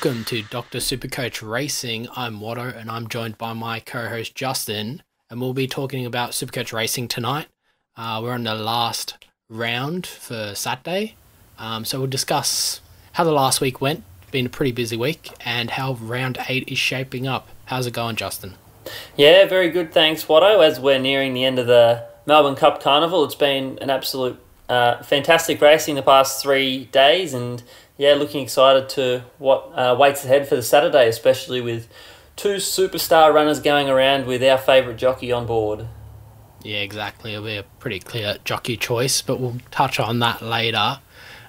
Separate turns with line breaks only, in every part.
Welcome to Dr. Supercoach Racing. I'm Watto and I'm joined by my co-host Justin, and we'll be talking about Supercoach Racing tonight. We're on the last round for Saturday, so we'll discuss how the last week went. It's been a pretty busy week, and how round 8 is shaping up. How's it going, Justin?
Yeah, very good, thanks, Watto. As we're nearing the end of the Melbourne Cup Carnival, it's been an absolute fantastic racing the past 3 days, and yeah, looking excited to what waits ahead for the Saturday, especially with 2 superstar runners going around with our favourite jockey on board.
Yeah, exactly. It'll be a pretty clear jockey choice, but we'll touch on that later.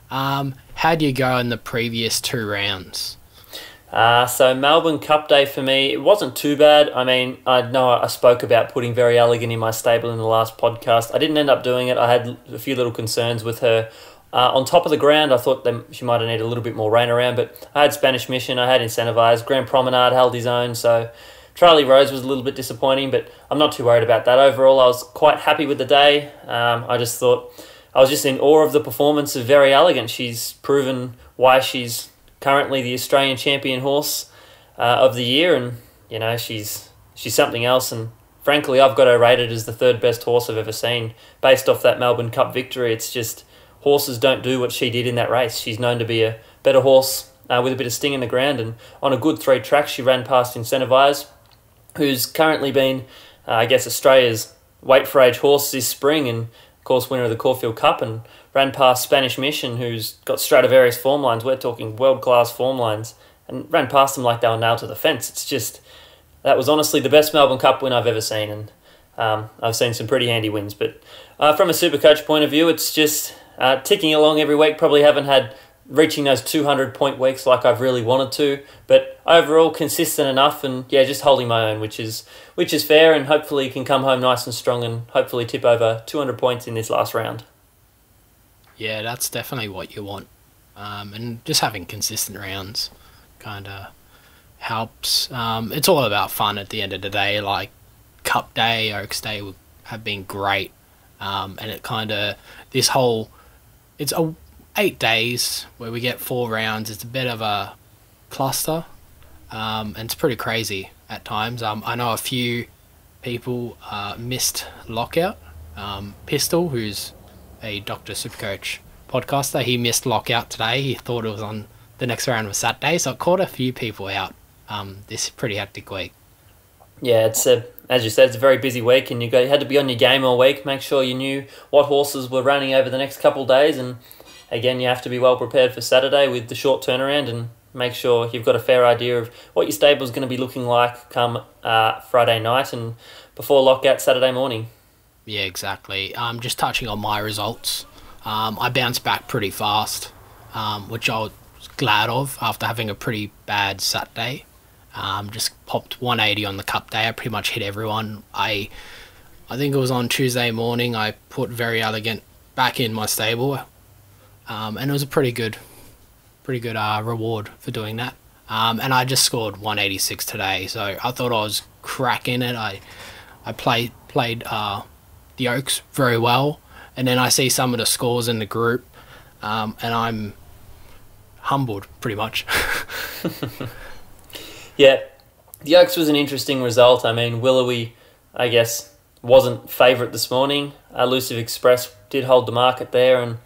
How do you go in the previous 2 rounds?
So Melbourne Cup Day for me, it wasn't too bad. I mean, I know I spoke about putting Very Elegant in my stable in the last podcast. I didn't end up doing it. I had a few little concerns with her. On top of the ground, I thought she might have needed a little bit more rain around, but I had Spanish Mission, I had Incentivized, Grand Promenade held his own, so Charlie Rose was a little bit disappointing, but I'm not too worried about that. Overall, I was quite happy with the day. I just thought I was just in awe of the performance of Very Elegant. She's proven why she's currently the Australian champion horse of the year, and you know she's something else. And frankly, I've got her rated as the 3rd best horse I've ever seen based off that Melbourne Cup victory. It's just horses don't do what she did in that race. She's known to be a better horse with a bit of sting in the ground, and on a good 3 tracks, she ran past Incentivise, who's currently been, I guess, Australia's weight for age horse this spring, and of course winner of the Caulfield Cup, and ran past Spanish Mission, who's got Stradivarius form lines. We're talking world-class form lines, and ran past them like they were nailed to the fence. It's just, that was honestly the best Melbourne Cup win I've ever seen, and I've seen some pretty handy wins. But from a Supercoach point of view, it's just ticking along every week. Probably haven't had reaching those 200-point weeks like I've really wanted to, but overall consistent enough, and yeah, just holding my own, which is fair, and hopefully can come home nice and strong and hopefully tip over 200 points in this last round.
Yeah, that's definitely what you want, and just having consistent rounds kind of helps. It's all about fun at the end of the day. Like Cup Day, Oaks Day have been great, and it kind of it's 8 days where we get 4 rounds. It's a bit of a cluster, and it's pretty crazy at times. I know a few people missed lockout. Pistol, who's a Dr. Supercoach podcaster, he missed lockout today. He thought it was on the next round was Saturday, so it caught a few people out this pretty hectic week.
Yeah, it's as you said, it's a very busy week, and you had to be on your game all week. Make sure you knew what horses were running over the next couple of days, and again, you have to be well prepared for Saturday with the short turnaround, and make sure you've got a fair idea of what your stable is going to be looking like come Friday night and before lockout Saturday morning.
Yeah, exactly. Just touching on my results, I bounced back pretty fast, which I was glad of after having a pretty bad Saturday. Just popped 180 on the Cup Day. I pretty much hit everyone. I think it was on Tuesday morning I put Very Elegant back in my stable, and it was a pretty good reward for doing that. And I just scored 186 today, so I thought I was cracking it. I played the Oaks very well, and then I see some of the scores in the group, and I'm humbled pretty much.
Yeah, the Oaks was an interesting result. I mean, Willowy, I guess, wasn't favourite this morning. Elusive Express did hold the market there, and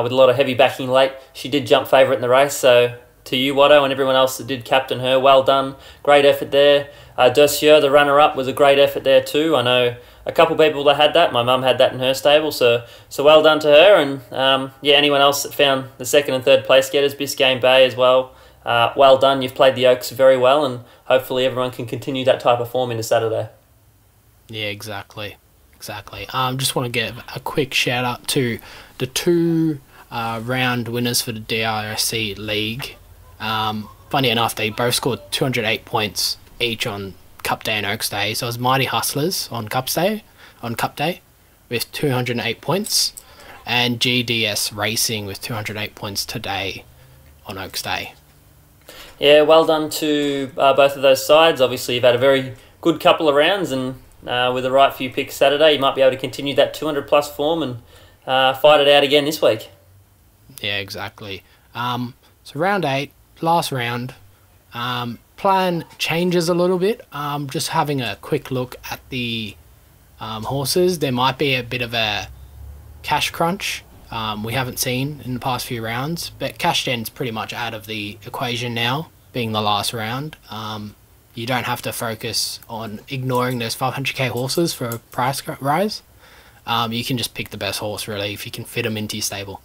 with a lot of heavy backing late, she did jump favourite in the race. So to you, Watto, and everyone else that did captain her, well done. Great effort there. Dossier, the runner-up, was a great effort there too. I know a couple people that had that. My mum had that in her stable, so well done to her. And yeah, anyone else that found the 2nd and 3rd place getters, Biscayne Bay as well, well done. You've played the Oaks very well, and hopefully everyone can continue that type of form into Saturday.
Yeah, exactly. Just want to give a quick shout out to the 2 round winners for the DRC League. Funny enough, they both scored 208 points each on Cup Day and Oaks Day. So it was Mighty Hustlers on Cup Day with 208 points, and GDS Racing with 208 points today on Oaks Day.
Yeah, well done to both of those sides. Obviously, you've had a very good couple of rounds, and with the right few picks Saturday, you might be able to continue that 200-plus form and fight it out again this week.
Yeah, exactly. So round 8, last round. Plan changes a little bit. Just having a quick look at the horses, there might be a bit of a cash crunch we haven't seen in the past few rounds, but cash gen's pretty much out of the equation now, being the last round. You don't have to focus on ignoring those 500k horses for a price rise. You can just pick the best horse, really, if you can fit them into your stable.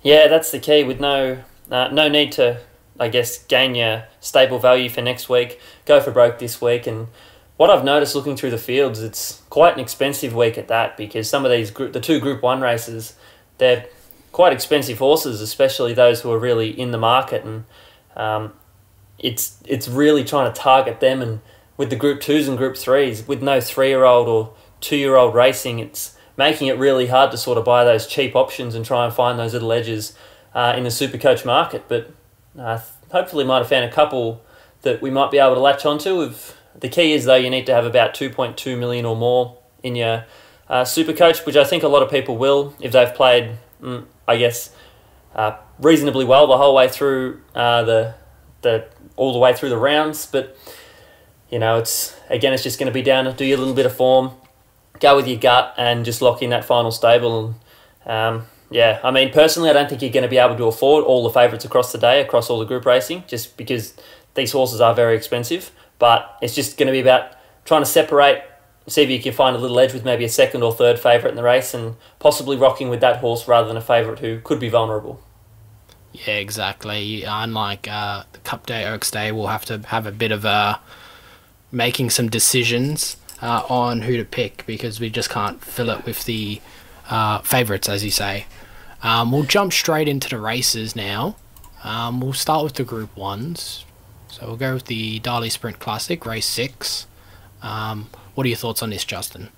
Yeah, that's the key. With no need to, I guess, gain your stable value for next week. Go for broke this week. And what I've noticed looking through the fields, it's quite an expensive week at that, because some of these the two Group 1 races, they're quite expensive horses, especially those who are really in the market. And it's really trying to target them. And with the Group 2s and Group 3s, with no 3-year-old or 2-year-old racing, it's making it really hard to sort of buy those cheap options and try and find those little edges in the Supercoach market. But hopefully might have found a couple that we might be able to latch onto. The key is, though, you need to have about 2.2 million or more in your Supercoach, which I think a lot of people will if they've played, reasonably well the whole way through all the way through the rounds. But it's just going to be down to do your little bit of form, go with your gut, and just lock in that final stable. And personally, I don't think you're going to be able to afford all the favourites across the day, across all the group racing, just because these horses are very expensive. But it's just going to be about trying to separate, see if you can find a little edge with maybe a second or third favourite in the race, and possibly rocking with that horse rather than a favourite who could be vulnerable.
Yeah, exactly. Unlike the Cup Day, Oaks Day, we'll have to have a bit of making some decisions on who to pick, because we just can't fill it with the favourites, as you say. We'll jump straight into the races now. We'll start with the Group 1s. So we'll go with the Darley Sprint Classic, race 6. What are your thoughts on this, Justin?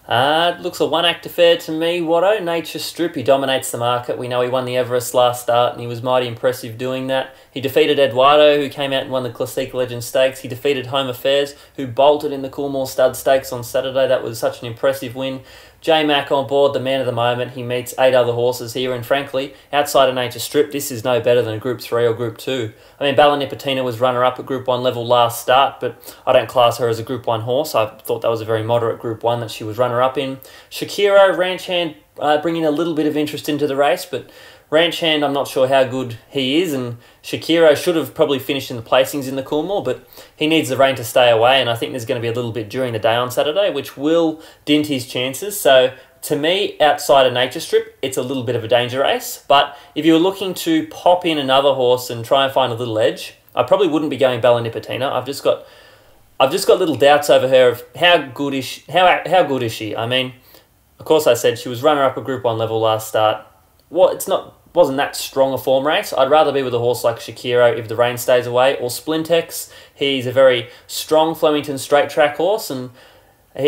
It looks a one-act affair to me, Watto. Nature Strip, he dominates the market. We know he won the Everest last start, and he was mighty impressive doing that. He defeated Eduardo, who came out and won the Classique Legend Stakes. He defeated Home Affairs, who bolted in the Coolmore Stud Stakes on Saturday. That was such an impressive win. J-Mac on board, the man of the moment. He meets 8 other horses here, and frankly, outside of Nature Strip, this is no better than a Group 3 or Group 2. I mean, Bella Nipotina was runner-up at Group 1 level last start, but I don't class her as a Group 1 horse. I thought that was a very moderate Group 1 that she was runner-up in. Shakiro, Ranch Hand, bringing a little bit of interest into the race, but Ranch Hand, I'm not sure how good he is, and Shakiro should have probably finished in the placings in the Coolmore, but he needs the rain to stay away, and I think there's going to be a little bit during the day on Saturday, which will dint his chances. So to me, outside of Nature Strip, it's a little bit of a danger race. But if you were looking to pop in another horse and try and find a little edge, I probably wouldn't be going Bella Nipotina. I've just got little doubts over her of how good is she. I mean, of course, I said she was runner-up at Group 1 level last start. Wasn't that strong a form race. I'd rather be with a horse like Shakiro if the rain stays away, or Splintex. He's a very strong Flemington straight track horse, and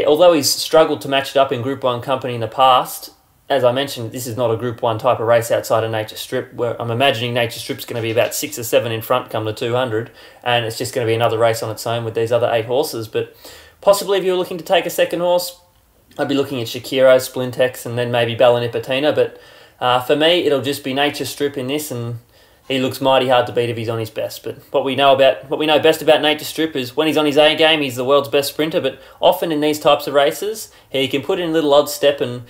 although he's struggled to match it up in Group 1 company in the past, as I mentioned, this is not a Group 1 type of race outside of Nature Strip, where I'm imagining Nature Strip's going to be about 6 or 7 in front come to 200, and it's just going to be another race on its own with these other 8 horses. But possibly if you were looking to take a second horse, I'd be looking at Shakiro, Splintex, and then maybe Bella Nipotina. But for me, it'll just be Nature Strip in this, and he looks mighty hard to beat if he's on his best. But what we know best about Nature Strip is when he's on his A game, he's the world's best sprinter. But often in these types of races, he can put in a little odd step and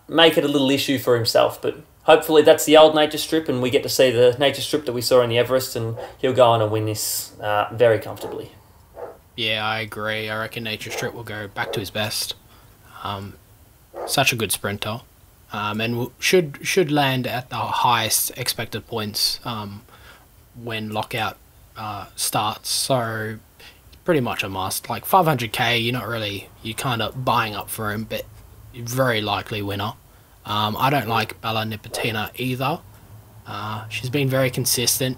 make it a little issue for himself. But hopefully that's the old Nature Strip, and we get to see the Nature Strip that we saw in the Everest, and he'll go on and win this very comfortably.
Yeah, I agree. I reckon Nature Strip will go back to his best. Such a good sprinter. And should land at the highest expected points when lockout starts. So pretty much a must. Like 500k, you're kind of buying up for him, but very likely winner. I don't like Bella Nipotina either. She's been very consistent,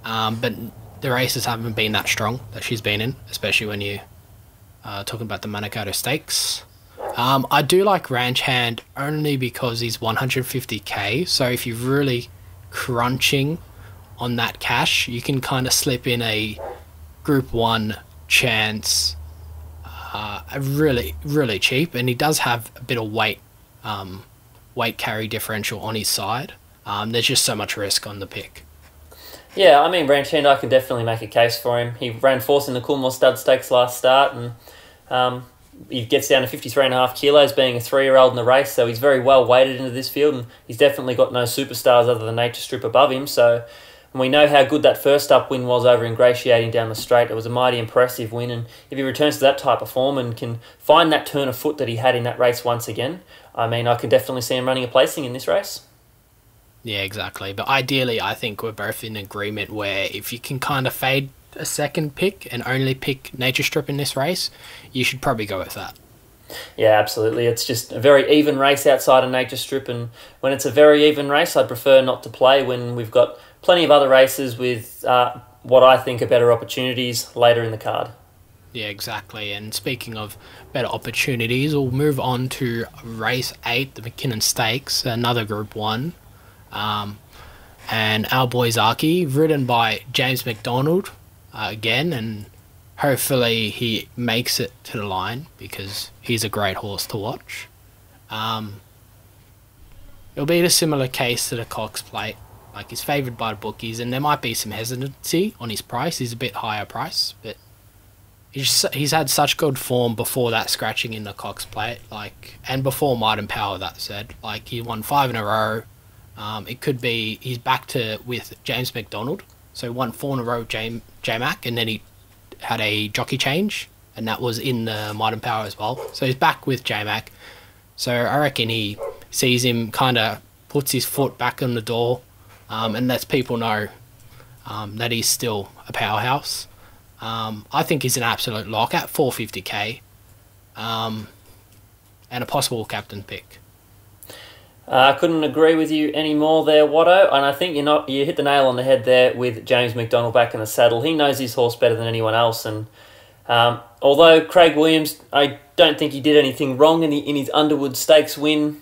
but the races haven't been that strong that she's been in, especially when you talking about the Manikato Stakes. I do like Ranch Hand only because he's 150k, so if you're really crunching on that cash, you can kind of slip in a Group 1 chance really, really cheap, and he does have a bit of weight carry differential on his side. There's just so much risk on the pick.
Yeah, I mean, Branchand, I can definitely make a case for him. He ran fourth in the Coolmore Stud Stakes last start, and he gets down to 53.5 kilos, being a 3-year-old in the race, so he's very well weighted into this field, and he's definitely got no superstars other than Nature Strip above him, so... And we know how good that first up win was over Ingratiating down the straight. It was a mighty impressive win, and if he returns to that type of form and can find that turn of foot that he had in that race once again, I mean, I can definitely see him running a placing in this race.
Yeah, exactly. But ideally, I think we're both in agreement where if you can kind of fade a second pick and only pick Nature Strip in this race, you should probably go with that.
Yeah, absolutely. It's just a very even race outside of Nature Strip, and when it's a very even race, I'd prefer not to play when we've got plenty of other races with what I think are better opportunities later in the card.
Yeah, exactly. And speaking of better opportunities, we'll move on to race 8, the McKinnon Stakes, another Group 1. And our boy Zaki, ridden by James McDonald again, and hopefully he makes it to the line because he's a great horse to watch. It'll be a similar case to the Cox Plate. Like, he's favoured by the bookies, and there might be some hesitancy on his price. He's a bit higher price, but he's had such good form before that scratching in the Cox Plate, like, and before Might and Power, that said. Like, he won 5 in a row. It could be he's back to with James McDonald. So he won 4 in a row J-Mac, and then he had a jockey change, and that was in the Might and Power as well. So he's back with J-Mac. So I reckon he sees him, kind of puts his foot back on the door, and lets people know that he's still a powerhouse. I think he's an absolute lock at 450k, and a possible captain pick.
I couldn't agree with you any more there, Watto, and I think you hit the nail on the head there with James McDonald back in the saddle. He knows his horse better than anyone else, and although Craig Williams, I don't think he did anything wrong in his Underwood Stakes win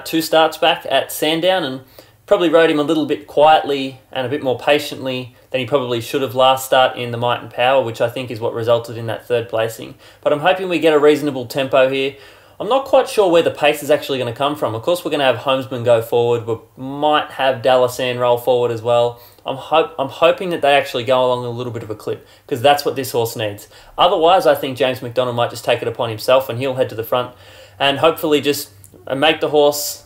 2 starts back at Sandown, and probably rode him a little bit quietly and a bit more patiently than he probably should have last start in the Might and Power, which I think is what resulted in that 3rd placing. But I'm hoping we get a reasonable tempo here. I'm not quite sure where the pace is actually going to come from. Of course, we're going to have Homesman go forward. We might have Dallasan roll forward as well. I'm hoping that they actually go along a little bit of a clip, because that's what this horse needs. Otherwise, I think James McDonald might just take it upon himself, and he'll head to the front and hopefully just make the horse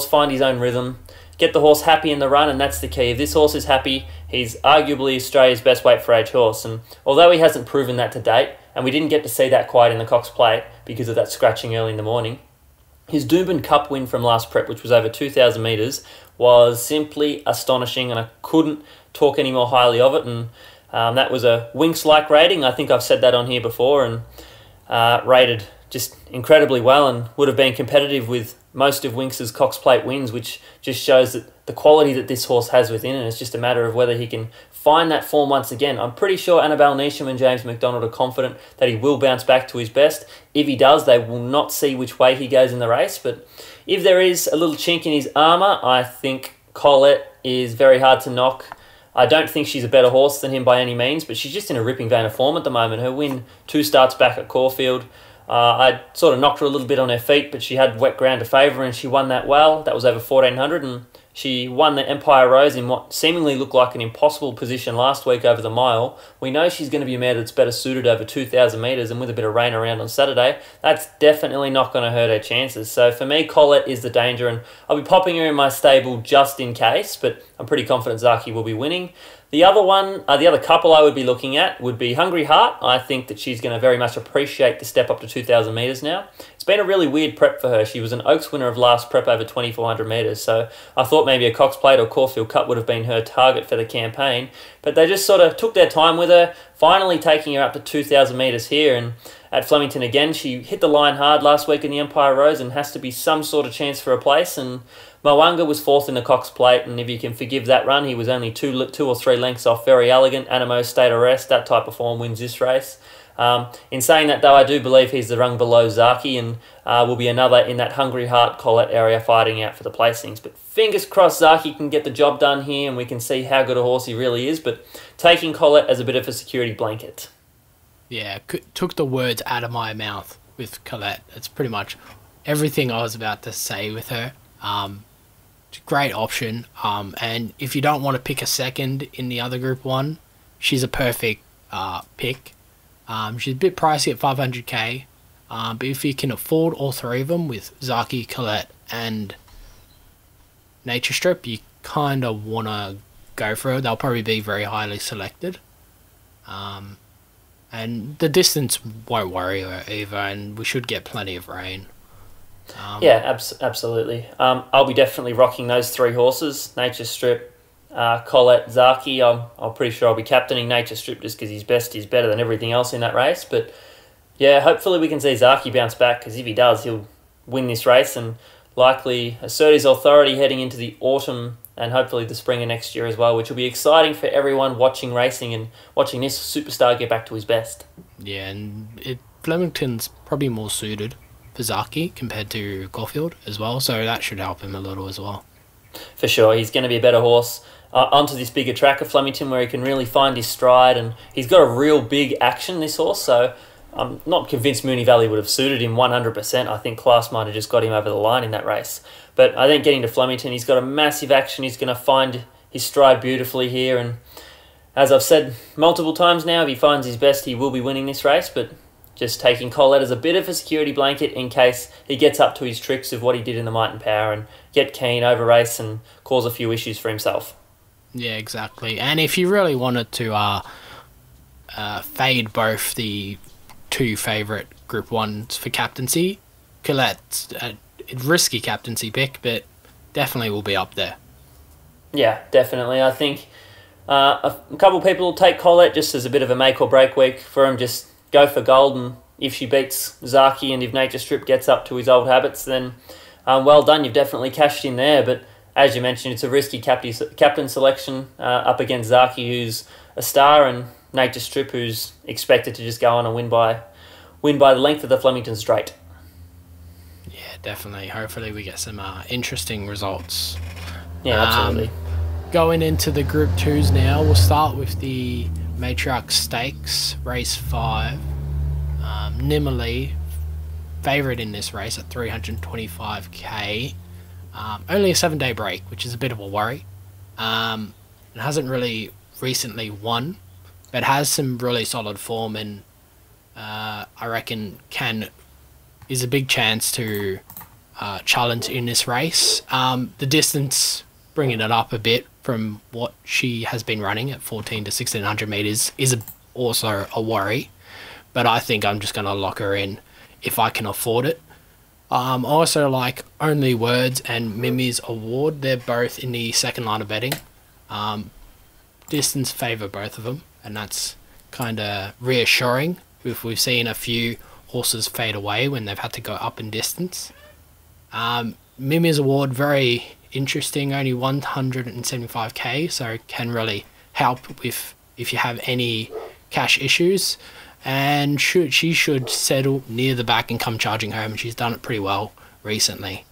find his own rhythm, get the horse happy in the run, and that's the key. If this horse is happy, he's arguably Australia's best weight for age horse, and although he hasn't proven that to date, and we didn't get to see that quite in the Cox Plate because of that scratching early in the morning, his Doomben Cup win from last prep, which was over 2,000 metres, was simply astonishing, and I couldn't talk any more highly of it, and that was a Winx-like rating. I think I've said that on here before, and rated just incredibly well, and would have been competitive with most of Winx's Cox Plate wins, which just shows that the quality that this horse has within, and it's just a matter of whether he can find that form once again. I'm pretty sure Annabelle Neesham and James McDonald are confident that he will bounce back to his best. If he does, they will not see which way he goes in the race, but if there is a little chink in his armour, I think Colette is very hard to knock. I don't think she's a better horse than him by any means, but she's just in a ripping vein of form at the moment. Her win 2 starts back at Caulfield, I sort of knocked her a little bit on her feet, but she had wet ground to favour, and she won that well. That was over 1,400, and she won the Empire Rose in what seemingly looked like an impossible position last week over the mile. We know she's going to be a mare that's better suited over 2,000 metres, and with a bit of rain around on Saturday, that's definitely not going to hurt her chances. So for me, Colette is the danger, and I'll be popping her in my stable just in case, but I'm pretty confident Zaki will be winning. The other couple I would be looking at would be Hungry Heart. I think that she's going to very much appreciate the step up to 2,000 metres now. It's been a really weird prep for her. She was an Oaks winner of last prep over 2,400 metres, so I thought maybe a Cox Plate or Caulfield Cup would have been her target for the campaign, but they just sort of took their time with her, finally taking her up to 2,000 metres here, and at Flemington again, she hit the line hard last week in the Empire Rose and has to be some sort of chance for a place, and Moanga was 4th in the Cox Plate, and if you can forgive that run, he was only two or three lengths off Very Elegant. Animo State of Rest, that type of form wins this race. In saying that, though, I do believe he's the rung below Zaki, and will be another in that Hungry Heart Colette area fighting out for the placings. But fingers crossed Zaki can get the job done here, and we can see how good a horse he really is, but taking Colette as a bit of a security blanket.
Yeah, took the words out of my mouth with Colette. It's pretty much everything I was about to say with her. great option. And if you don't want to pick a second in the other Group 1, she's a perfect pick. She's a bit pricey at 500k, but if you can afford all three of them with Zaki, Colette, and Nature Strip, you kind of want to go for it. They'll probably be very highly selected. And the distance won't worry her either, and we should get plenty of rain.
Absolutely. I'll be definitely rocking those three horses, Nature Strip, Colette, Zaki. I'm pretty sure I'll be captaining Nature Strip just because he's better than everything else in that race. But yeah, hopefully we can see Zaki bounce back, because if he does, he'll win this race and likely assert his authority heading into the autumn and hopefully the spring of next year as well, which will be exciting for everyone watching racing and watching this superstar get back to his best.
Yeah, and Flemington's probably more suited for Zaki compared to Caulfield as well, so that should help him a little as well.
For sure, he's going to be a better horse onto this bigger track of Flemington where he can really find his stride, and he's got a real big action, this horse, so I'm not convinced Moonee Valley would have suited him 100%. I think class might have just got him over the line in that race. But I think getting to Flemington, he's got a massive action. He's going to find his stride beautifully here. And as I've said multiple times now, if he finds his best, he will be winning this race. But just taking Colette as a bit of a security blanket in case he gets up to his tricks of what he did in the Might and Power and get keen over race and cause a few issues for himself.
Yeah, exactly. And if you really wanted to fade both the two favourite Group 1s for captaincy, Colette's a risky captaincy pick, but definitely will be up there.
Yeah, definitely. I think a couple of people will take Colette just as a bit of a make or break week for him. Just go for gold, and if she beats Zaki and if Nature Strip gets up to his old habits, then well done, you've definitely cashed in there. But as you mentioned, it's a risky captain selection up against Zaki, who's a star, and Nature Strip, who's expected to just go on and win by the length of the Flemington Straight.
Yeah, definitely. Hopefully we get some interesting results.
Yeah, absolutely.
Going into the Group 2s now, we'll start with the Matriarch Stakes, Race 5. Nimmerly, favourite in this race at 325k. Only a 7-day break, which is a bit of a worry. It hasn't really recently won, but has some really solid form, and I reckon is a big chance to challenge in this race. The distance, bringing it up a bit from what she has been running at 14 to 1600 metres, is also a worry, but I think I'm just going to lock her in if I can afford it. I also like Only Words and Mimi's Award. They're both in the second line of betting. Distance favour both of them, and that's kind of reassuring. We've seen a few horses fade away when they've had to go up in distance. Mimi's Award, very interesting, only 175k, so can really help with if you have any cash issues, and she should settle near the back and come charging home, and she's done it pretty well recently.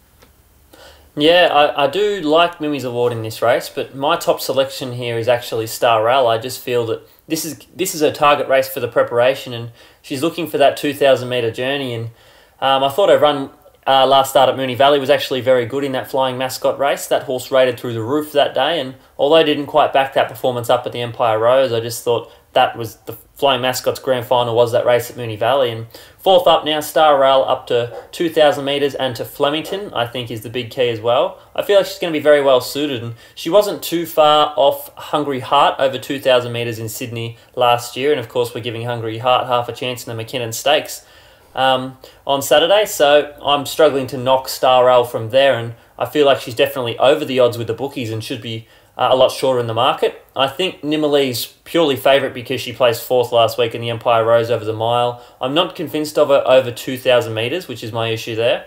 Yeah, I do like Mimi's Award in this race, but my top selection here is actually Star Rail. I just feel that this is her target race for the preparation, and she's looking for that 2,000 metre journey. And I thought her run last start at Moonee Valley was actually very good in that Flying Mascot race. That horse rated through the roof that day, and although I didn't quite back that performance up at the Empire Rose, I just thought that was the Flying Mascot's grand final was that race at Moonee Valley. And fourth up now, Star Rail up to 2,000 metres and to Flemington, I think is the big key as well. I feel like she's going to be very well suited, and she wasn't too far off Hungry Heart over 2,000 metres in Sydney last year. And of course, we're giving Hungry Heart half a chance in the McKinnon Stakes on Saturday, so I'm struggling to knock Star Rail from there, and I feel like she's definitely over the odds with the bookies and should be a lot shorter in the market. I think Nimmerly's purely favourite because she placed fourth last week in the Empire Rose over the mile. I'm not convinced of her over 2,000 metres, which is my issue there.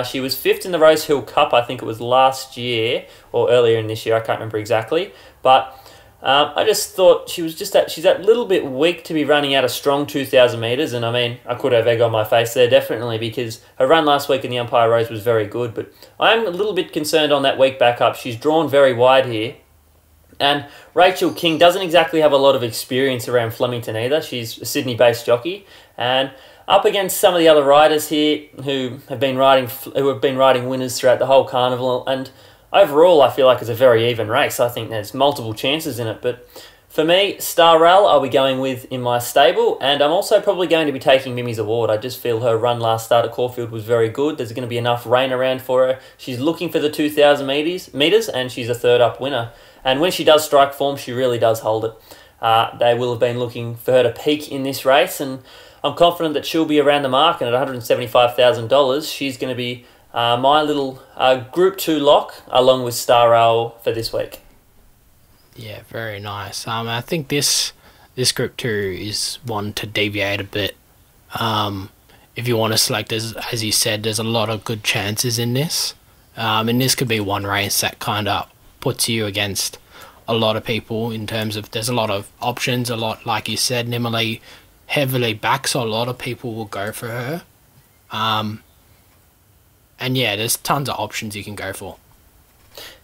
She was fifth in the Rose Hill Cup, I think it was last year, or earlier in this year, I can't remember exactly, but I just thought she's that little bit weak to be running out a strong 2,000 metres, and I mean, I could have egg on my face there, definitely, because her run last week in the Empire Rose was very good, but I'm a little bit concerned on that week back up. She's drawn very wide here, and Rachel King doesn't exactly have a lot of experience around Flemington either. She's a Sydney-based jockey, and up against some of the other riders here who have been riding winners throughout the whole carnival, and overall, I feel like it's a very even race. I think there's multiple chances in it, but for me, Star Rail I'll be going with in my stable, and I'm also probably going to be taking Mimi's Award. I just feel her run last start at Caulfield was very good. There's going to be enough rain around for her. She's looking for the 2,000 metres, and she's a third up winner. And when she does strike form, she really does hold it. They will have been looking for her to peak in this race, and I'm confident that she'll be around the mark, and at $175,000, she's going to be my little Group 2 lock, along with Star Rail for this week.
Yeah, very nice. I think this Group 2 is one to deviate a bit. If you want to select, as you said, there's a lot of good chances in this. And this could be one race that kind of puts you against a lot of people in terms of there's a lot of options, a lot, like you said, Nimali heavily back, so a lot of people will go for her. And yeah, there's tons of options you can go for.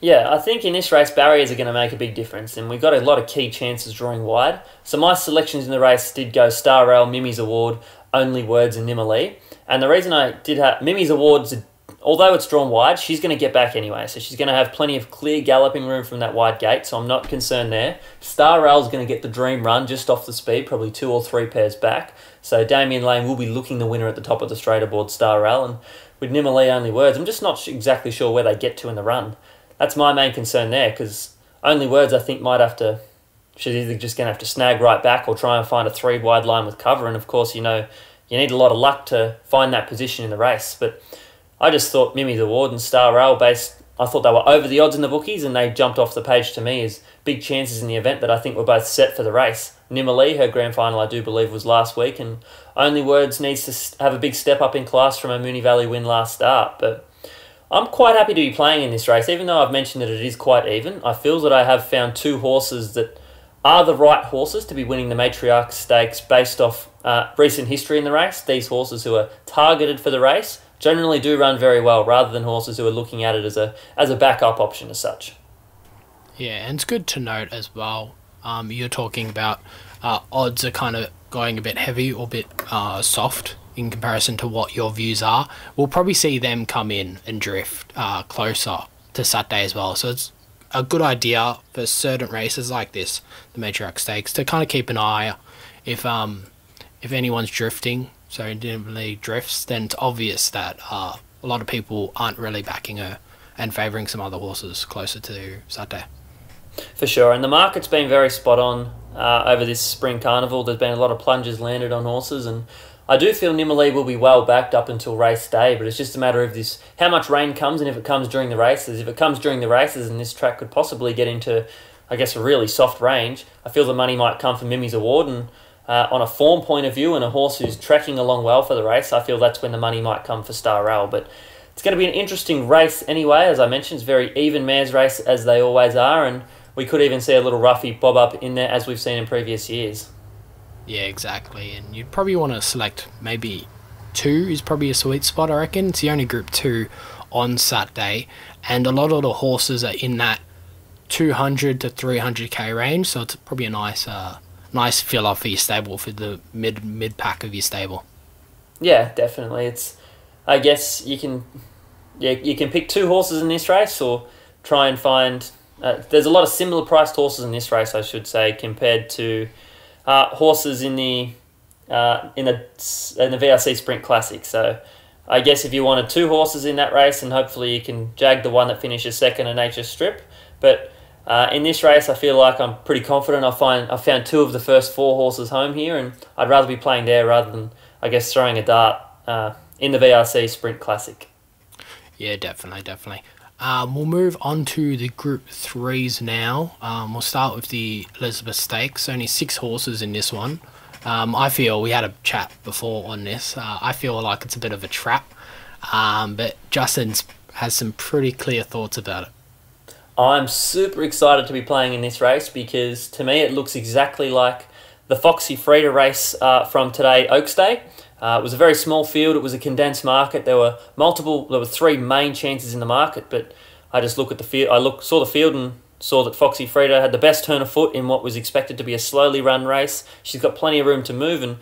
Yeah, I think in this race, barriers are going to make a big difference, and we've got a lot of key chances drawing wide. So my selections in the race did go Star Rail, Mimi's Award, Only Words, and Nimali. And the reason I did have Mimi's Awards, although it's drawn wide, she's going to get back anyway. So she's going to have plenty of clear galloping room from that wide gate, so I'm not concerned there. Star Rail's going to get the dream run just off the speed, probably 2 or 3 pairs back. So Damien Lane will be looking the winner at the top of the straight aboard Star Rail. And with Nimali Only Words, I'm just not exactly sure where they get to in the run. That's my main concern there, because Only Words I think might have to, she's either just going to have to snag right back or try and find a 3 wide line with cover. And of course, you know, you need a lot of luck to find that position in the race. But I just thought Mimi's Award and Star Rail I thought they were over the odds in the bookies, and they jumped off the page to me as big chances in the event that I think were both set for the race. Nimali, her grand final I do believe was last week, and Only Words needs to have a big step up in class from a Moonee Valley win last start. But I'm quite happy to be playing in this race, even though I've mentioned that it is quite even. I feel that I have found 2 horses that are the right horses to be winning the Matriarch Stakes based off recent history in the race. These horses who are targeted for the race generally do run very well, rather than horses who are looking at it as a backup option as such.
Yeah, and it's good to note as well, you're talking about odds are kind of going a bit heavy or a bit soft in comparison to what your views are. We'll probably see them come in and drift closer to Saturday as well. So it's a good idea for certain races like this, the Matriarch Stakes, to kind of keep an eye if anyone's drifting. So inevitably drifts, then it's obvious that a lot of people aren't really backing her and favouring some other horses closer to Saturday.
For sure, and the market's been very spot on over this spring carnival. There's been a lot of plunges landed on horses, and I do feel Nimali will be well backed up until race day, but it's just a matter of how much rain comes, and if it comes during the races. If it comes during the races, and this track could possibly get into, I guess, a really soft range, I feel the money might come for Mimi's Award, and on a form point of view and a horse who's tracking along well for the race, I feel that's when the money might come for Star Rail. But it's going to be an interesting race anyway. As I mentioned, it's a very even mares race, as they always are, and we could even see a little roughie bob up in there, as we've seen in previous years.
Yeah, exactly. And you'd probably want to select maybe 2 is probably a sweet spot, I reckon. It's the only Group 2 on Saturday, and a lot of the horses are in that 200 to 300k range, so it's probably a nice fill-off for your stable, for the mid pack of your stable.
Yeah, definitely. I guess you can pick 2 horses in this race, or try and find. There's a lot of similar priced horses in this race, I should say, compared to horses in the VRC Sprint Classic. So I guess if you wanted 2 horses in that race, and hopefully you can jag the one that finishes second in Nature Strip, but in this race, I feel like I'm pretty confident. I've found 2 of the first 4 horses home here, and I'd rather be playing there rather than, I guess, throwing a dart in the VRC Sprint Classic.
Yeah, definitely. We'll move on to the Group 3s now. We'll start with the Elizabeth Stakes. Only 6 horses in this one. I feel, we had a chat before on this, I feel like it's a bit of a trap, but Justin has some pretty clear thoughts about it.
I'm super excited to be playing in this race, because to me it looks exactly like the Foxy Frida race from today, Oaks Day. It was a very small field. It was a condensed market. There were 3 main chances in the market, but I just look at the field. Saw the field and saw that Foxy Frida had the best turn of foot in what was expected to be a slowly run race. She's got plenty of room to move, and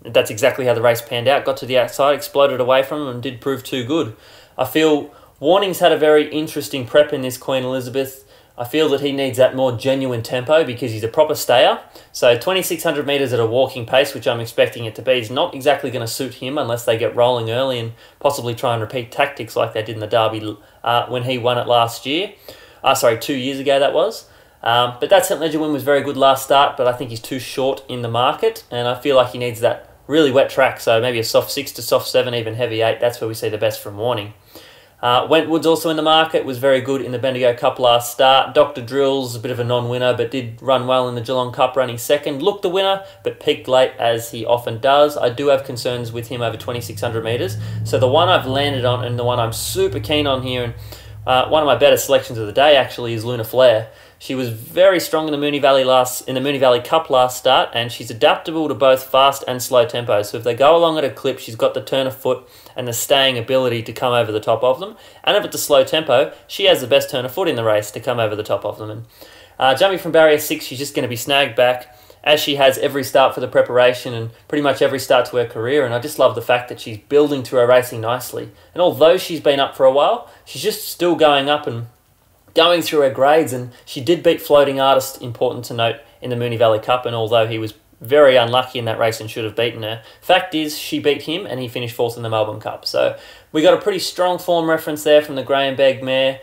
that's exactly how the race panned out. Got to the outside, exploded away from him, and did prove too good. I feel Warning's had a very interesting prep in this Queen Elizabeth. I feel that he needs that more genuine tempo because he's a proper stayer. So 2,600 metres at a walking pace, which I'm expecting it to be, is not exactly going to suit him unless they get rolling early and possibly try and repeat tactics like they did in the Derby when he won it last year. 2 years ago that was. But that St Ledger win was very good last start, but I think he's too short in the market, and I feel like he needs that really wet track, so maybe a soft 6 to soft 7, even heavy 8. That's where we see the best from Warning. Wentwood's also in the market, was very good in the Bendigo Cup last start. Dr. Drill's a bit of a non-winner, but did run well in the Geelong Cup, running second. Looked the winner, but peaked late, as he often does. I do have concerns with him over 2,600 metres. So the one I've landed on, and the one I'm super keen on here, and one of my better selections of the day actually, is Luna Flare. She was very strong in the Moonee Valley Cup last start, and she's adaptable to both fast and slow tempos. So if they go along at a clip, she's got the turn of foot and the staying ability to come over the top of them. And if it's a slow tempo, she has the best turn of foot in the race to come over the top of them. And jumping from barrier 6, she's just going to be snagged back, as she has every start for the preparation and pretty much every start to her career. And I just love the fact that she's building to her racing nicely. And although she's been up for a while, she's just still going up and going through her grades, and she did beat Floating Artist, important to note, in the Moonee Valley Cup, and although he was very unlucky in that race and should have beaten her, fact is she beat him and he finished 4th in the Melbourne Cup. So we got a pretty strong form reference there from the Graham Begg mare.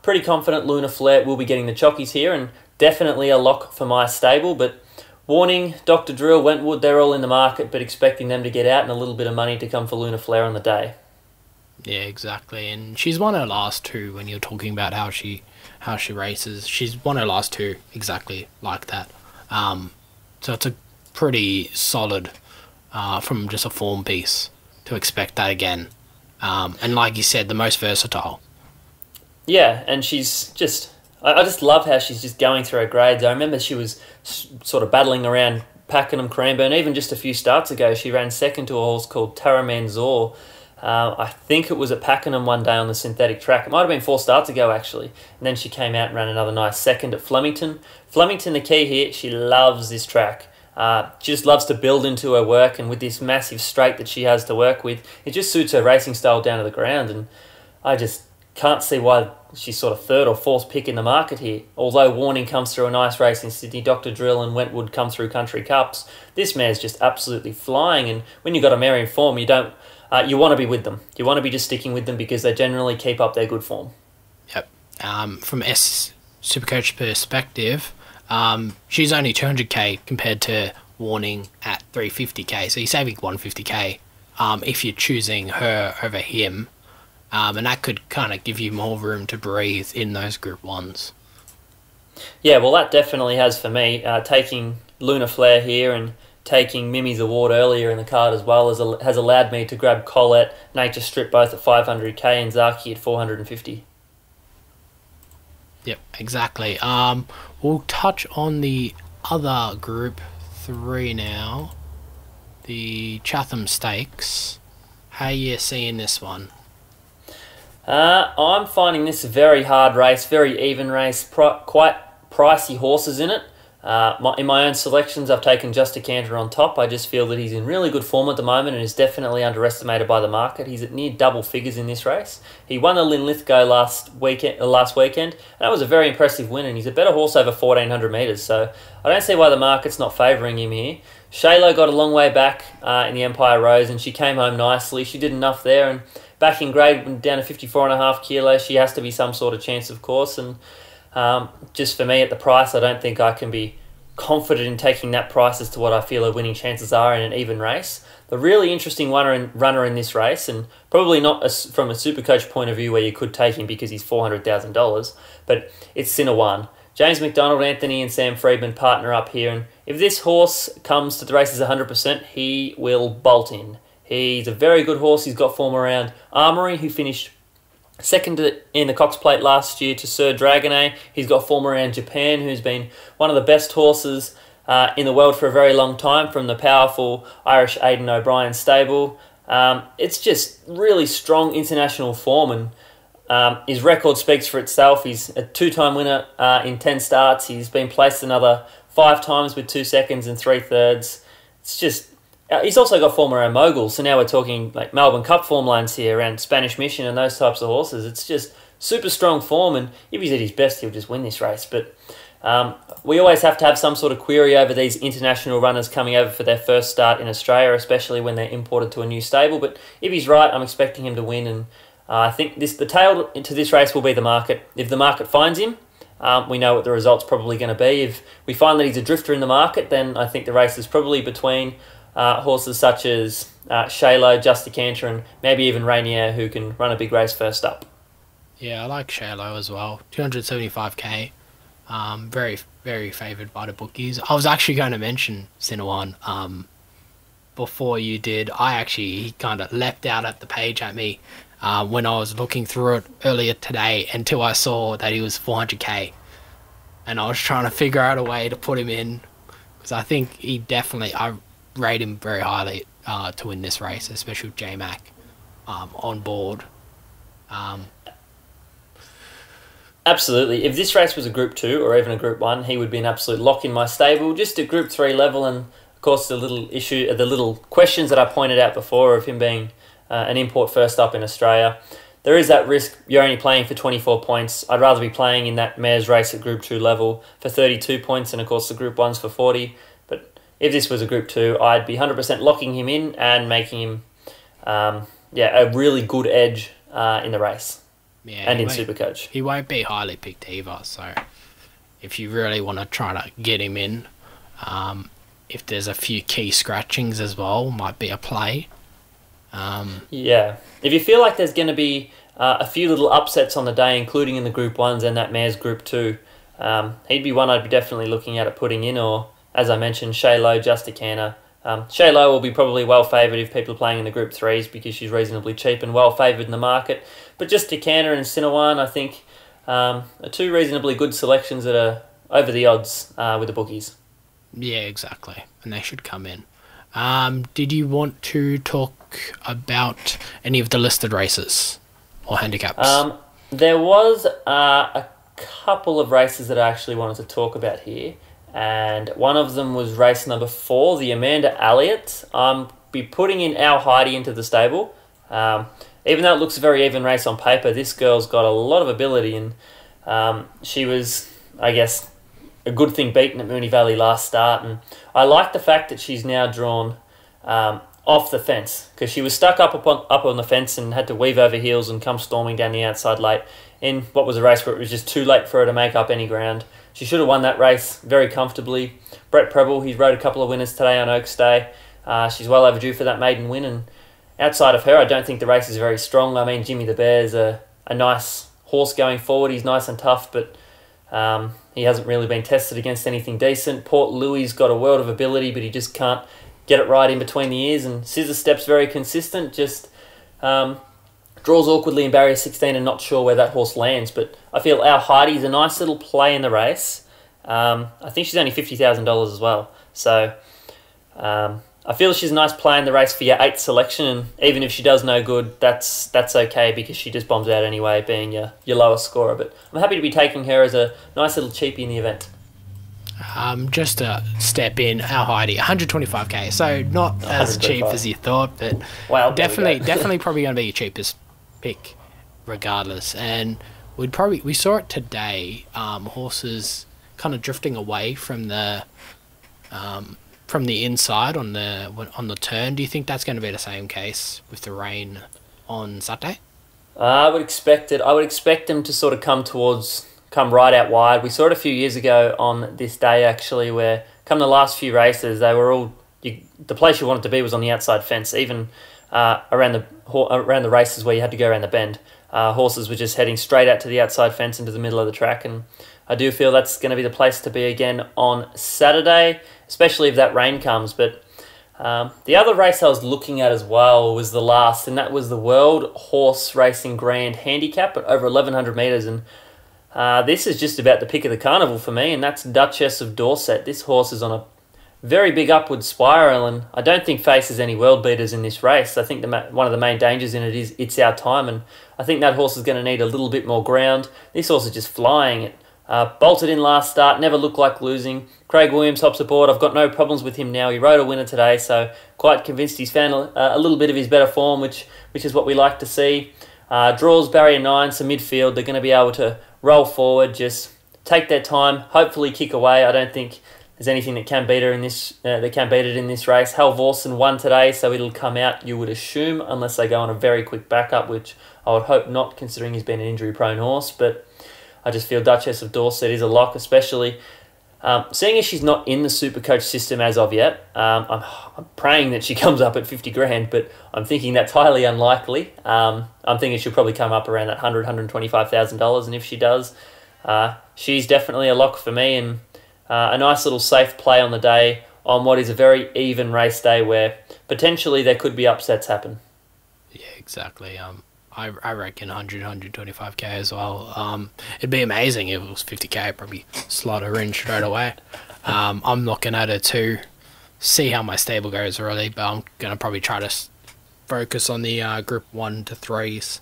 Pretty confident Luna Flare will be getting the chockies here, and definitely a lock for my stable. But Warning, Dr. Drill, Wentwood, they're all in the market, but expecting them to get out and a little bit of money to come for Luna Flare on the day.
Yeah, exactly. And she's won her last two. When you're talking about how she races, she's won her last two exactly like that. So it's a pretty solid, from just a form piece, to expect that again. And like you said, the most versatile.
Yeah, and she's just... I just love how she's just going through her grades. I remember she was sort of battling around Pakenham, Cranbourne. Even just a few starts ago, she ran second to a horse called Taramanzor. I think it was at Pakenham one day on the synthetic track. It might have been 4 starts ago, actually. And then she came out and ran another nice second at Flemington. Flemington, the key here, she loves this track. She just loves to build into her work, and with this massive straight that she has to work with, it just suits her racing style down to the ground. And I just can't see why she's sort of 3rd or 4th pick in the market here. Although Warning comes through a nice race in Sydney, Dr. Drill and Wentwood come through Country Cups, this mare's just absolutely flying. And when you've got a mare in form, you don't... you want to be with them. You want to be just sticking with them because they generally keep up their good form.
Yep. From Supercoach perspective, she's only 200k compared to Warning at 350k. So you're saving 150k if you're choosing her over him. And that could kind of give you more room to breathe in those Group 1s.
Yeah, well, that definitely has for me. Taking Luna Flare here and taking Mimi's Award earlier in the card as well has allowed me to grab Colette, Nature Strip both at 500k and Zaki at 450.
Yep, exactly. We'll touch on the other Group 3 now. The Chatham Stakes. How are you seeing this one?
I'm finding this a very hard race, very even race, quite pricey horses in it. In my own selections, I've taken Just a Canter on top. I just feel that he's in really good form at the moment and is definitely underestimated by the market. He's at near double figures in this race. He won the Linlithgow last weekend, and that was a very impressive win, and he's a better horse over 1,400 metres, so I don't see why the market's not favouring him here. Shaylo got a long way back in the Empire Rose, and she came home nicely. She did enough there, and back in grade, down to 54.5 kilos, she has to be some sort of chance, of course, and just for me at the price, I don't think I can be confident in taking that price as to what I feel her winning chances are in an even race. The really interesting runner in this race, and probably not from a Supercoach point of view where you could take him because he's $400,000, but it's Cinnawon. James McDonald, Anthony and Sam Friedman partner up here, and if this horse comes to the races 100%, he will bolt in. He's a very good horse. He's got form around Armoury, who finished second in the Cox Plate last year to Sir Dragonet. He's got form around Japan, who's been one of the best horses in the world for a very long time from the powerful Irish Aidan O'Brien stable. It's just really strong international form, and his record speaks for itself. He's a 2-time winner in 10 starts. He's been placed another 5 times with 2 seconds and 3/3. It's just He's also got form around Mogul, so now we're talking like Melbourne Cup form lines here around Spanish Mission and those types of horses. It's just super strong form, and if he's at his best, he'll just win this race. But we always have to have some sort of query over these international runners coming over for their first start in Australia, especially when they're imported to a new stable. But if he's right, I'm expecting him to win, and I think the tail into this race will be the market. If the market finds him, we know what the result's probably going to be. If we find that he's a drifter in the market, then I think the race is probably between horses such as Shalo, Justicanter, and maybe even Rainier, who can run a big race first up.
Yeah, I like Shalo as well. 275k. Very, very favoured by the bookies. I was actually going to mention Cinnawon before you did. He kind of leapt out at the page at me when I was looking through it earlier today until I saw that he was 400k. And I was trying to figure out a way to put him in because I think I rate him very highly to win this race, especially with J-Mac on board.
Absolutely. If this race was a Group 2 or even a Group 1, he would be an absolute lock in my stable. Just at Group 3 level, and of course the little questions that I pointed out before of him being an import first up in Australia. There is that risk you're only playing for 24 points. I'd rather be playing in that mare's race at Group 2 level for 32 points, and of course the Group 1's for 40. But if this was a Group 2, I'd be 100% locking him in and making him a really good edge in the race.
Yeah,
and in Supercoach.
He won't be highly picked either, so if you really want to try to get him in, if there's a few key scratchings as well, might be a play.
Yeah. If you feel like there's going to be a few little upsets on the day, including in the Group 1s and that mare's Group 2, he'd be one I'd be definitely looking at putting in, or, as I mentioned, Shalo, Justicanter. Shalo will be probably well favoured if people are playing in the Group 3s because she's reasonably cheap and well favoured in the market. But just Decanter and Cinnawon, I think, are two reasonably good selections that are over the odds with the bookies.
Yeah, exactly. And they should come in. Did you want to talk about any of the listed races or handicaps?
There was a couple of races that I actually wanted to talk about here. And one of them was race number 4, the Amanda Elliott. Be putting in Al Heidi into the stable. Even though it looks a very even race on paper, this girl's got a lot of ability, and she was, I guess, a good thing beaten at Moonee Valley last start. And I like the fact that she's now drawn off the fence, because she was stuck up on the fence and had to weave over heels and come storming down the outside late in what was a race where it was just too late for her to make up any ground. She should have won that race very comfortably. Brett Preble, he's rode a couple of winners today on Oaks Day. She's well overdue for that maiden win, and outside of her, I don't think the race is very strong. I mean, Jimmy the Bear's a nice horse going forward. He's nice and tough, but he hasn't really been tested against anything decent. Port Louis got a world of ability, but he just can't get it right in between the ears. And Scissor Step's very consistent, just draws awkwardly in barrier 16 and not sure where that horse lands. But I feel Al Heidi's a nice little play in the race. I think she's only $50,000 as well. So I feel she's a nice play in the race for your 8th selection, and even if she does no good, that's okay because she just bombs out anyway, being your lowest scorer. But I'm happy to be taking her as a nice little cheapie in the event.
Just to step in, Al Heidi, 125k, so not as cheap as you thought, but definitely probably going to be your cheapest pick regardless. And we saw it today, horses kind of drifting away from the inside on the turn. Do you think that's going to be the same case with the rain on Saturday?
I would expect it. I would expect them to sort of come right out wide. We saw it a few years ago on this day, actually, where come the last few races, they were all the place you wanted to be was on the outside fence, even around the races where you had to go around the bend. Horses were just heading straight out to the outside fence into the middle of the track, and I do feel that's going to be the place to be again on Saturday, especially if that rain comes. But the other race I was looking at as well was the last, and that was the World Horse Racing Grand Handicap at over 1,100 metres. And this is just about the pick of the carnival for me, and that's Duchess of Dorset. This horse is on a very big upward spiral, and I don't think faces any world beaters in this race. I think one of the main dangers in it is It's Our Time, and I think that horse is going to need a little bit more ground. This horse is just flying at Bolted in last start, never looked like losing. Craig Williams hops aboard. I've got no problems with him now. He rode a winner today, so quite convinced he's found a little bit of his better form, which is what we like to see. Draws barrier 9, so midfield, they're going to be able to roll forward, just take their time, hopefully kick away. I don't think there's anything that can beat her in this. That can beat it in this race. Hal Vorsen won today, so it'll come out, you would assume, unless they go on a very quick backup, which I would hope not, considering he's been an injury-prone horse. But I just feel Duchess of Dorset is a lock, especially seeing as she's not in the Supercoach system as of yet. I'm praying that she comes up at 50 grand, but I'm thinking that's highly unlikely. I'm thinking she'll probably come up around that $125,000, and if she does, she's definitely a lock for me, and a nice little safe play on the day on what is a very even race day where potentially there could be upsets happen.
Yeah, exactly. I reckon 125k as well. It'd be amazing if it was 50k. I'd probably slot her in straight away. I'm looking at it to see how my stable goes really, but I'm gonna probably try to focus on the group 1 to 3s.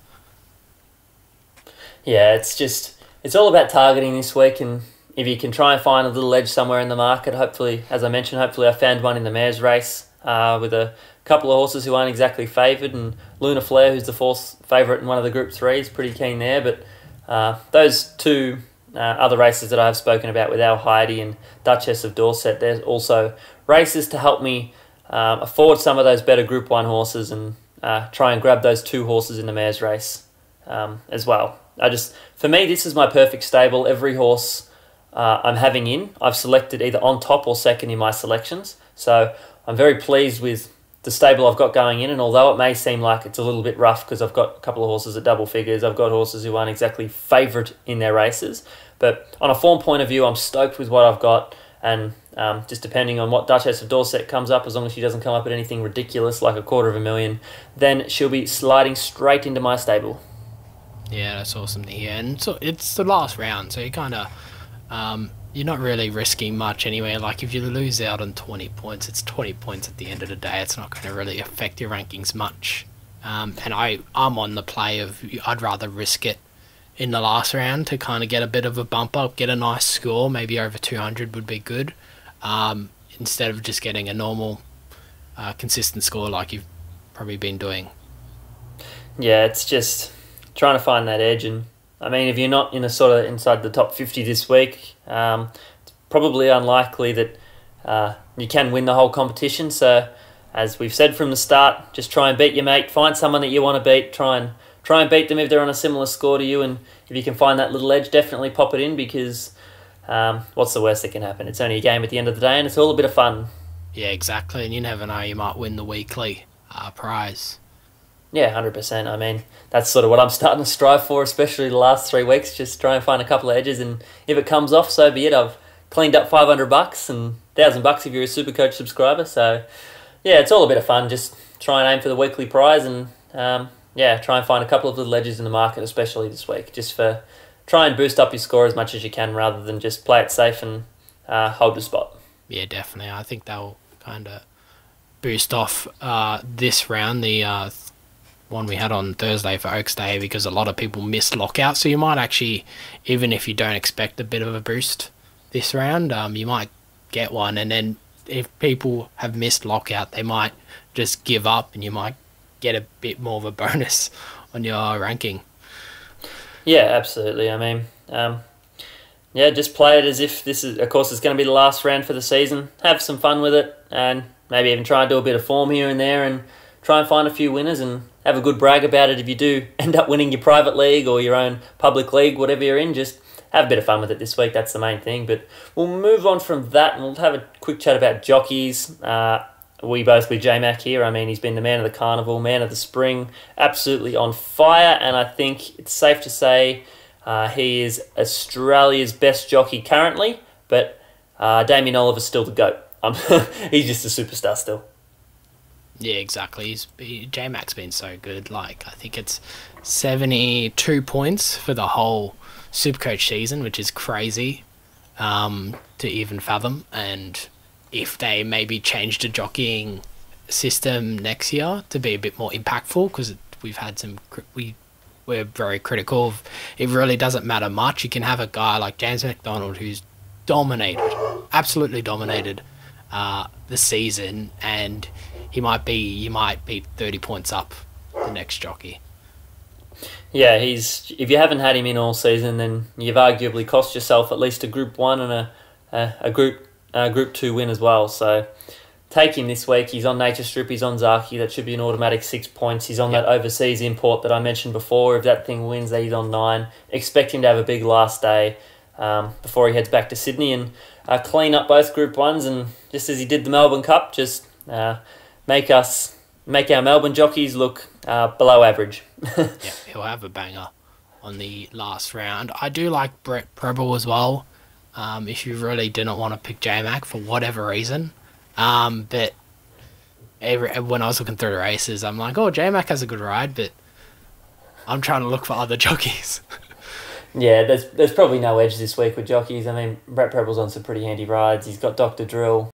Yeah, it's all about targeting this week, and if you can try and find a little edge somewhere in the market, hopefully, as I mentioned, hopefully I found one in the mares race with a couple of horses who aren't exactly favoured, and Luna Flair, who's the fourth favourite in one of the Group 3s, pretty keen there. But those two other races that I've spoken about with Al Heidi and Duchess of Dorset, there's also races to help me afford some of those better Group 1 horses and try and grab those two horses in the mares race as well. For me, this is my perfect stable. Every horse I'm having in, I've selected either on top or second in my selections. So I'm very pleased with the stable I've got going in, and although it may seem like it's a little bit rough because I've got a couple of horses at double figures, I've got horses who aren't exactly favourite in their races, but on a form point of view, I'm stoked with what I've got, and just depending on what Duchess of Dorset comes up, as long as she doesn't come up at anything ridiculous like $250,000, then she'll be sliding straight into my stable.
Yeah, that's awesome to hear. And so it's the last round, so you kind of you're not really risking much anyway. Like if you lose out on 20 points, it's 20 points at the end of the day. It's not going to really affect your rankings much. And I'm on the play of I'd rather risk it in the last round to kind of get a bit of a bump up, get a nice score, maybe over 200 would be good, instead of just getting a normal consistent score like you've probably been doing.
Yeah, it's just trying to find that edge, and I mean, if you're not in a sort of inside the top 50 this week, it's probably unlikely that you can win the whole competition. So, as we've said from the start, just try and beat your mate. Find someone that you want to beat. Try and beat them if they're on a similar score to you. And if you can find that little edge, definitely pop it in, because what's the worst that can happen? It's only a game at the end of the day, and it's all a bit of fun.
Yeah, exactly. And you never know, you might win the weekly prize.
Yeah, 100%. I mean, that's sort of what I'm starting to strive for, especially the last 3 weeks. Just try and find a couple of edges, and if it comes off, so be it. I've cleaned up $500 and $1,000 if you're a Supercoach subscriber. So, yeah, it's all a bit of fun. Just try and aim for the weekly prize, and try and find a couple of little edges in the market, especially this week. Just try and boost up your score as much as you can, rather than just play it safe and hold the spot.
Yeah, definitely. I think they'll kind of boost off this round, the one we had on Thursday for Oaks Day, because a lot of people missed lockout, so you might actually, even if you don't expect a bit of a boost this round, you might get one, and then if people have missed lockout, they might just give up, and you might get a bit more of a bonus on your ranking.
Yeah, absolutely. I mean, just play it as if this is, of course, it's going to be the last round for the season. Have some fun with it, and maybe even try and do a bit of form here and there, and try and find a few winners, and have a good brag about it if you do end up winning your private league or your own public league, whatever you're in. Just have a bit of fun with it this week. That's the main thing. But we'll move on from that, and we'll have a quick chat about jockeys. We both with J-Mac here. I mean, he's been the man of the carnival, man of the spring, absolutely on fire, and I think it's safe to say he is Australia's best jockey currently, but Damien Oliver's still the GOAT. He's just a superstar still.
Yeah, exactly. J-Mac's been so good. Like, I think it's 72 points for the whole Supercoach season, which is crazy to even fathom. And if they maybe changed the jockeying system next year to be a bit more impactful, because we've had some, we we're very critical of. It really doesn't matter much. You can have a guy like James McDonald who's dominated, absolutely dominated the season, and you might be 30 points up the next jockey.
Yeah, if you haven't had him in all season, then you've arguably cost yourself at least a Group 1 and a Group 2 win as well. So take him this week. He's on Nature Strip, he's on Zaki. That should be an automatic 6 points. He's on that overseas import that I mentioned before. If that thing wins, he's on 9. Expect him to have a big last day before he heads back to Sydney and clean up both Group 1s. And just as he did the Melbourne Cup, just make our Melbourne jockeys look below average.
Yeah, he'll have a banger on the last round. I do like Brett Preble as well. If you really didn't want to pick J-Mac for whatever reason. But when I was looking through the races, I'm like, oh, J-Mac has a good ride, but I'm trying to look for other jockeys.
Yeah, there's probably no edge this week with jockeys. I mean, Brett Preble's on some pretty handy rides. He's got Dr. Drill,